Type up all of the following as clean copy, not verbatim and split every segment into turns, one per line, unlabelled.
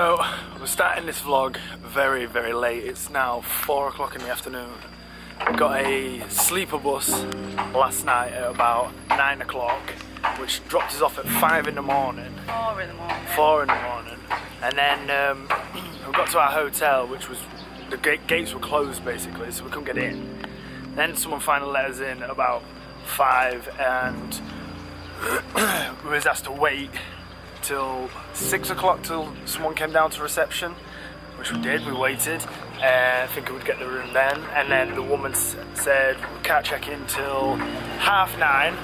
So, we're starting this vlog very, very late. It's now 4 o'clock in the afternoon. We got a sleeper bus last night at about 9 o'clock, which dropped us off at 5 in the morning.
4 in the morning.
4 in the morning. And then we got to our hotel, which was, the gates were closed basically, so we couldn't get in. Then someone finally let us in at about 5, and we was asked to wait till 6 o'clock till someone came down to reception, which we did. We waited, thinking we'd get the room then, and then the woman said we can't check in till 9:30.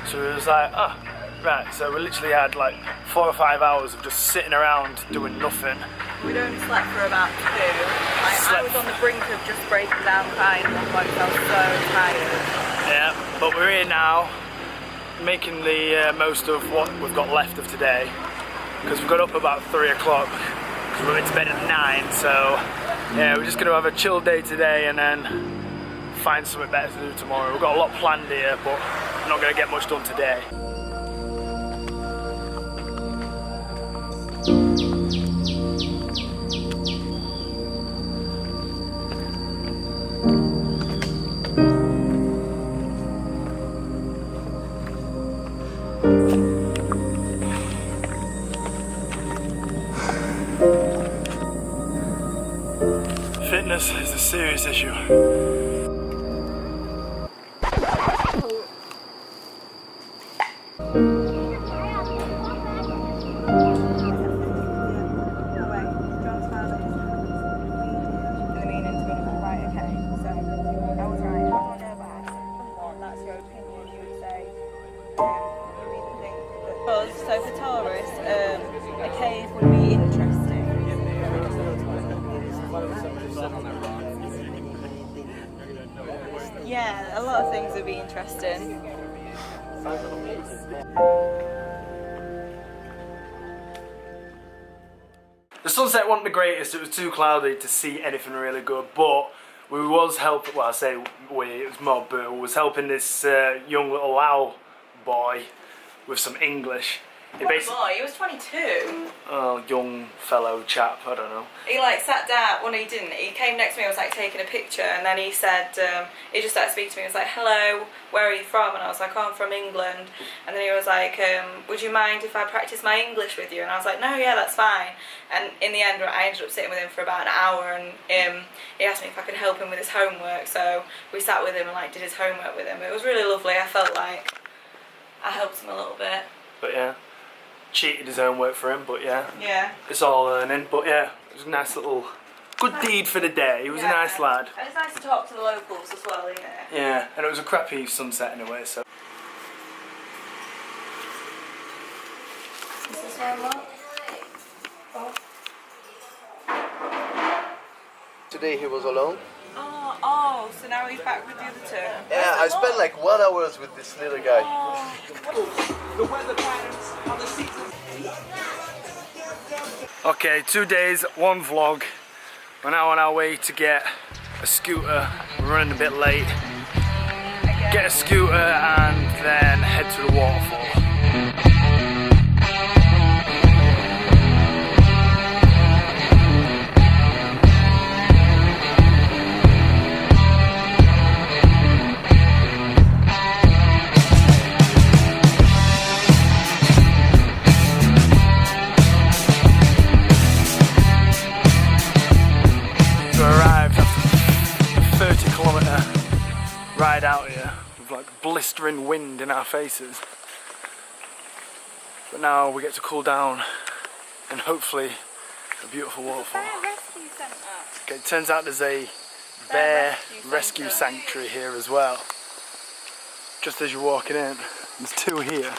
So it was like, oh, right. So we literally had like 4 or 5 hours of just sitting around doing nothing.
We'd only slept for about 2. I was on the brink of just breaking down crying at one point. I was so tired.
Yeah, but we're here now, making the most of what we've got left of today, because we got up about 3 o'clock because we went to bed at 9. So yeah, we're just going to have a chill day today and then find something better to do tomorrow. We've got a lot planned here, but we're not going to get much done today. Fitness is a serious issue.
So for tourists, a cave would be interesting. Yeah, a lot of things would be interesting.
The sunset wasn't the greatest. It was too cloudy to see anything really good, but we was helping, well I say we, it was more Boo, was helping this young little Lao boy with some English.
What boy? He was 22.
Oh, young fellow chap, I don't know.
He like sat down, well no, he didn't. He came next to me, I was like taking a picture, and then he said, he just started speaking to me, he was like, hello, where are you from? And I was like, oh, I'm from England. And then he was like, would you mind if I practice my English with you? And I was like, no, yeah, that's fine. And in the end, I ended up sitting with him for about an hour, and he asked me if I could help him with his homework, so we sat with him and like did his homework with him. It was really lovely. I felt like I helped him a little bit.
But yeah, cheated his own work for him, but yeah.
Yeah.
It's all learning, but yeah, it was a nice little, good deed for the day. He was a nice lad.
And it's nice to talk to the locals as well, isn't it?
Yeah, and it was a crappy sunset anyway, so.
Is this where I'm at? Oh.
Today he was alone.
Oh, so now he's back with the other two.
Yeah, I spent like 1 hour with this little guy.
Oh.
The weather patterns, how the seasons.
Okay, 2 days, 1 vlog. We're now on our way to get a scooter. We're running a bit late. Get a scooter and then head to the waterfall. Ride out here with like blistering wind in our faces, but now we get to cool down and hopefully a beautiful waterfall. Okay, it turns out there's a bear rescue sanctuary here as well, just as you're walking in. There's 2 here.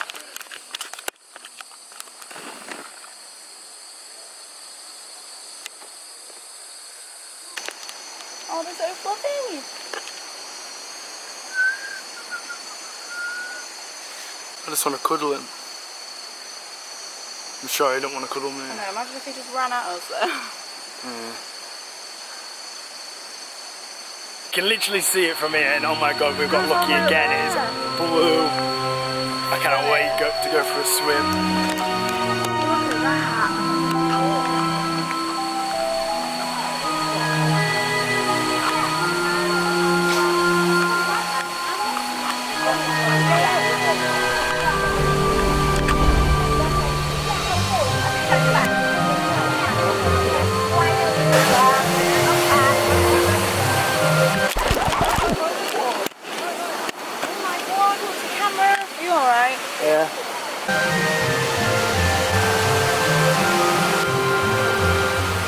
Oh, they're so fluffy.
I just want to cuddle him. I'm sure he don't want to cuddle me.
I know, imagine if he just ran at us though.
Yeah. You can literally see it from here, and oh my god, we've got lucky again. It is blue. I cannot wait to go for a swim.
Look at that.
Yeah.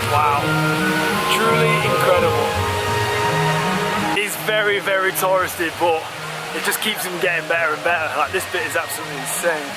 Wow. Truly incredible. It's very, very touristy, but it just keeps him getting better and better. Like, this bit is absolutely insane.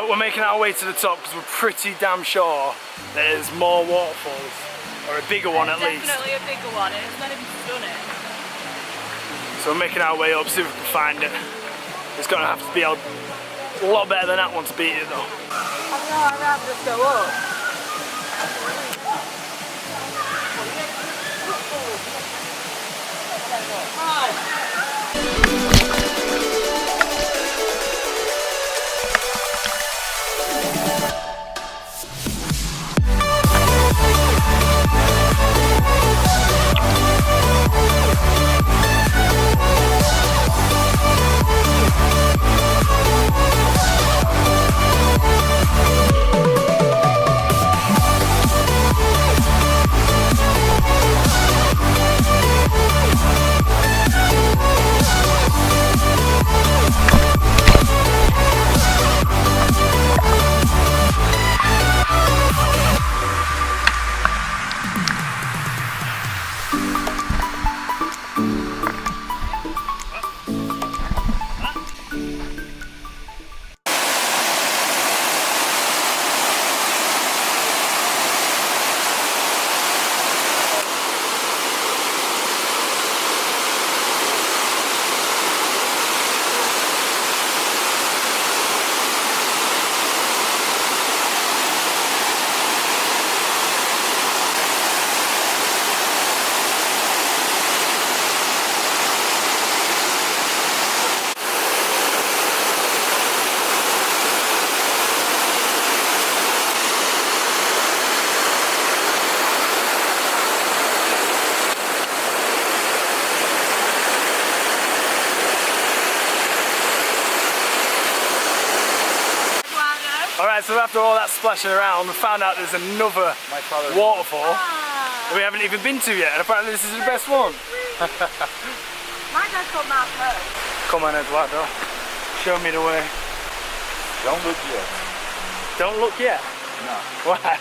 We're making our way to the top because we're pretty damn sure there's more waterfalls, or a bigger one at least.
Definitely a bigger one, and it's meant to be stunning.
So we're making our way up, see if we can find it. It's gonna have to be a lot better than that one to beat it though.
I don't know, I'd rather just go up.
Alright, so after all that splashing around, we found out there's another waterfall that we haven't even been to yet, and apparently this is the best one.
My dad's called Mount Hope.
Come on, Eduardo. Show me the way.
Don't look yet.
Don't look yet?
No.
Why?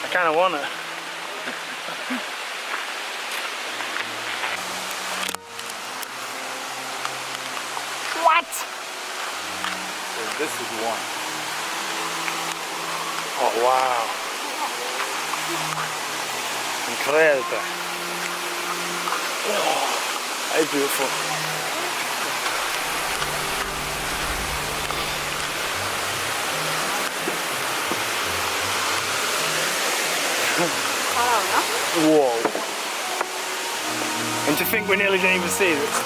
I kind of want it. What?
So this is one.
Oh, wow. Incredible. Oh, that is beautiful. Whoa. And to think we nearly didn't even see this.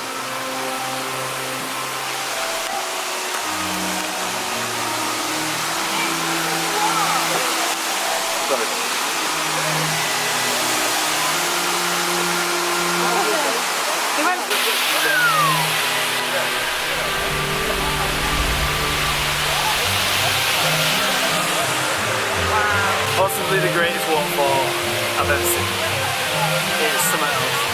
Possibly the greatest waterfall I've ever seen. It is something else.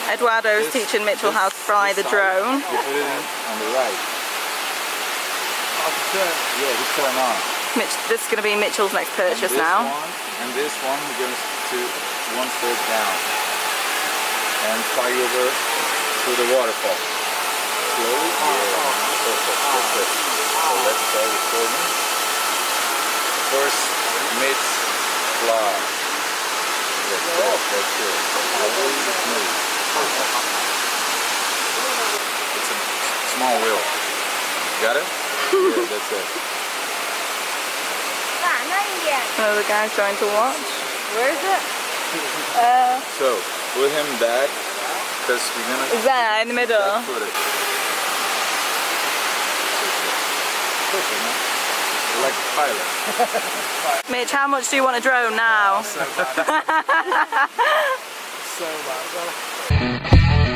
Eduardo's teaching Mitchell how to fly the drone.
You put it in on the right. Yeah, you turn on.
This is going to be Mitchell's next purchase
and
now.
And this one we're going to one foot down. And fly over to the waterfall. Slowly. Yeah, perfect. That's it. So let's start recording. First, mid fly. That's it. That's it. Slowly, smooth. Perfect. It's a small wheel. Got it? Yeah, that's it.
Another guy's trying to watch. Where is it?
So, put him back, because we're gonna...
There, in the middle.
Put it. Perfect, man. You're like a pilot.
Mitch, how much do you want a drone now?
So bad. So bad.